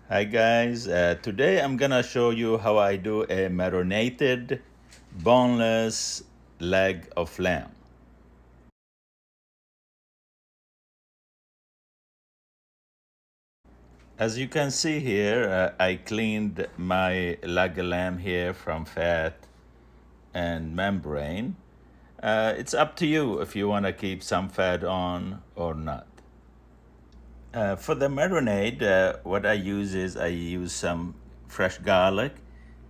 Hi guys, today I'm gonna show you how I do a marinated boneless leg of lamb. As you can see here, I cleaned my leg of lamb here from fat and membrane. It's up to you if you want to keep some fat on or not. For the marinade, what I use is I use some fresh garlic,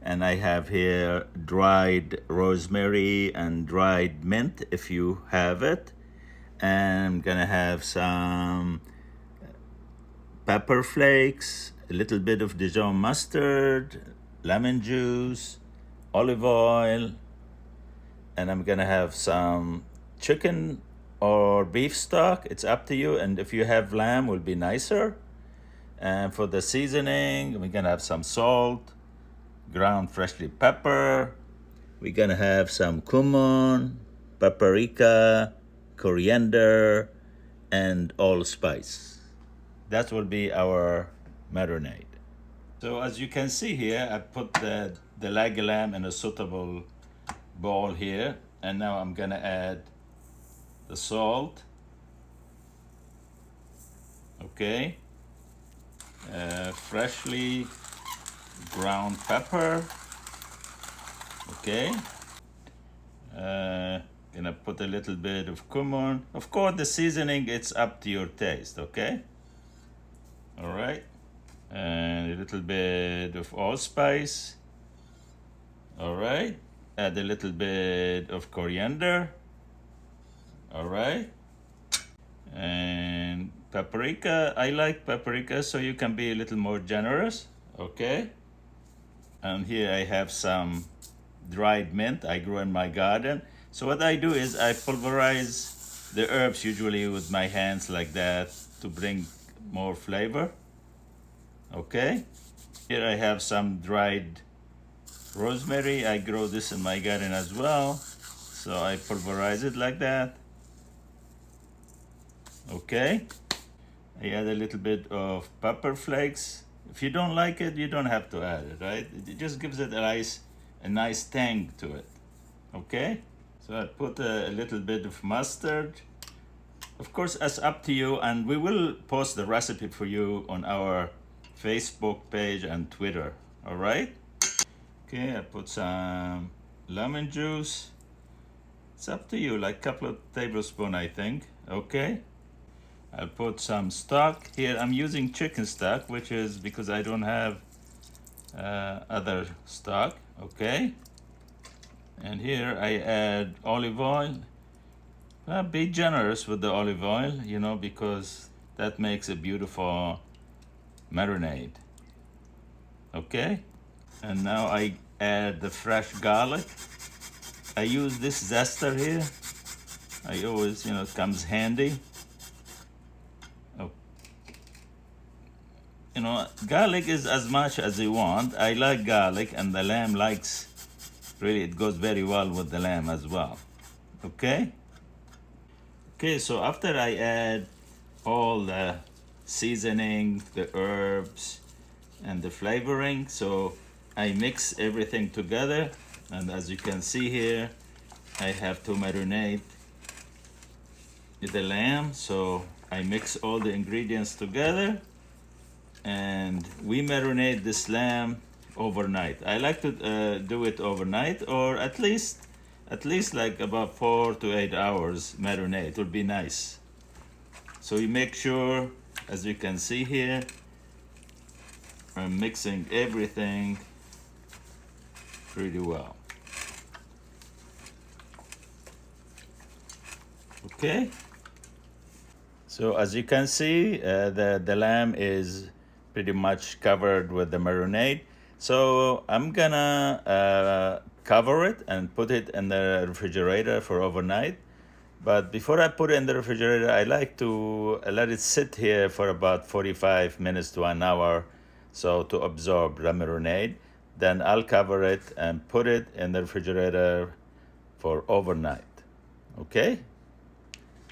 and I have here dried rosemary and dried mint if you have it. And I'm gonna have some pepper flakes, a little bit of Dijon mustard, lemon juice, olive oil, and I'm gonna have some chicken or beef stock. It's up to you, and if you have lamb, will be nicer. And for the seasoning, we're gonna have some salt, ground freshly pepper. We're gonna have some cumin, paprika, coriander, and allspice. That will be our marinade. So as you can see here, I put the leg lamb in a suitable bowl here, and now I'm gonna add the salt. Okay, freshly ground pepper. Okay, gonna put a little bit of cumin. Of course, the seasoning, it's up to your taste. Okay, all right, and a little bit of allspice. All right, add a little bit of coriander. All right, and paprika. I like paprika, so you can be a little more generous. Okay, and here I have some dried mint I grew in my garden. So what I do is I pulverize the herbs usually with my hands like that to bring more flavor. Okay, here I have some dried rosemary. I grow this in my garden as well, so I pulverize it like that. Okay, I add a little bit of pepper flakes. If you don't like it, you don't have to add it, right? It just gives it a nice tang to it. Okay, so I put a little bit of mustard. Of course, it's up to you, and we will post the recipe for you on our Facebook page and Twitter. All right. Okay, I put some lemon juice. It's up to you, like a couple of tablespoons, I think. Okay. I'll put some stock. Here I'm using chicken stock, which is because I don't have other stock. Okay. And here I add olive oil. Be generous with the olive oil, because that makes a beautiful marinade. Okay. And now I add the fresh garlic. I use this zester here. I always, it comes handy. Oh, garlic is as much as you want. I like garlic, and the lamb likes, really, it goes very well with the lamb as well. Okay? Okay, so after I add all the seasoning, the herbs, and the flavoring, so I mix everything together. And as you can see here, I have to marinate the lamb. So I mix all the ingredients together, and we marinate this lamb overnight. I like to do it overnight, or at least like about 4 to 8 hours marinate. It would be nice. So you make sure, as you can see here, I'm mixing everything pretty well. Okay. So as you can see, the lamb is pretty much covered with the marinade. So I'm gonna cover it and put it in the refrigerator for overnight. But before I put it in the refrigerator, I like to let it sit here for about 45 minutes to an hour, so to absorb the marinade. Then I'll cover it and put it in the refrigerator for overnight. Okay?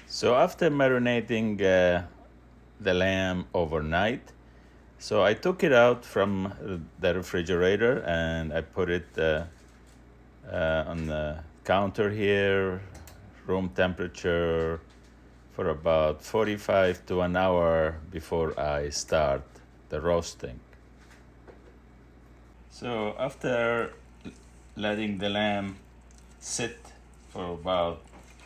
So after marinating the lamb overnight, So I took it out from the refrigerator and I put it on the counter here, room temperature, for about 45 to an hour before I start the roasting. So after letting the lamb sit for about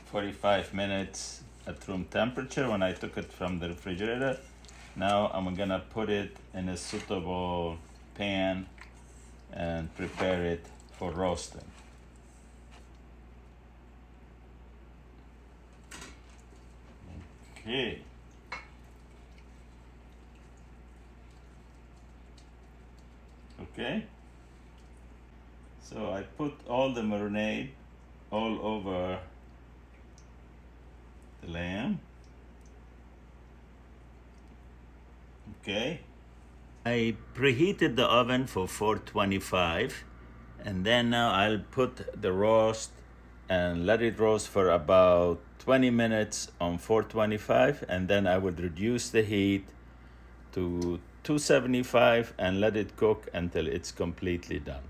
45 minutes at room temperature, when I took it from the refrigerator, now I'm gonna put it in a suitable pan and prepare it for roasting. Okay. Okay. So I put all the marinade all over the lamb. Okay. I preheated the oven for 425, and then now I'll put the roast and let it roast for about 20 minutes on 425, and then I would reduce the heat to 275 and let it cook until it's completely done.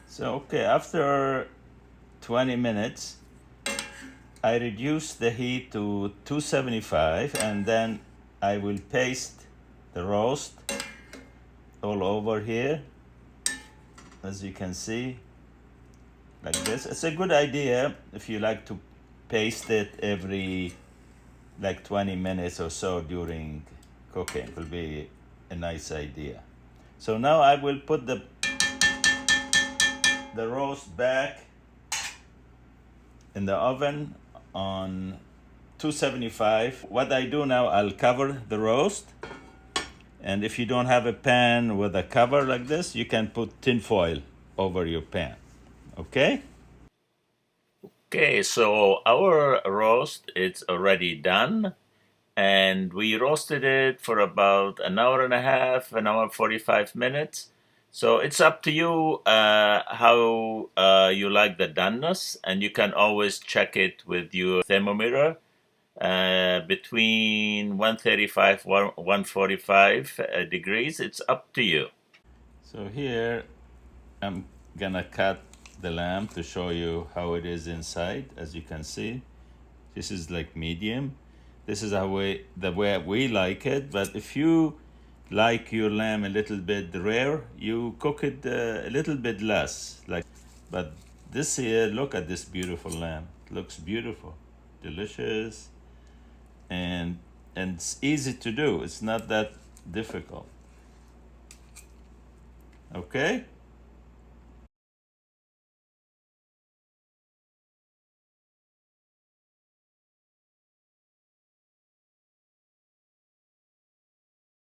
So, okay, after 20 minutes, I reduce the heat to 275, and then I will paste the roast all over here, as you can see, like this. It's a good idea if you like to paste it every like 20 minutes or so during cooking. It will be a nice idea. So now I will put the roast back in the oven on 275. What I do now, I'll cover the roast. And if you don't have a pan with a cover like this, you can put tin foil over your pan. Okay? Okay, so our roast is already done, and we roasted it for about an hour and a half, an hour 45 minutes. So it's up to you how you like the doneness, and you can always check it with your thermometer between 135 145 degrees. It's up to you. So here I'm gonna cut the lamb to show you how it is inside. As you can see, this is like medium. This is the way we like it. But if you like your lamb a little bit rare, you cook it a little bit less. But this here, look at this beautiful lamb. It looks beautiful, delicious, and it's easy to do. It's not that difficult. Okay.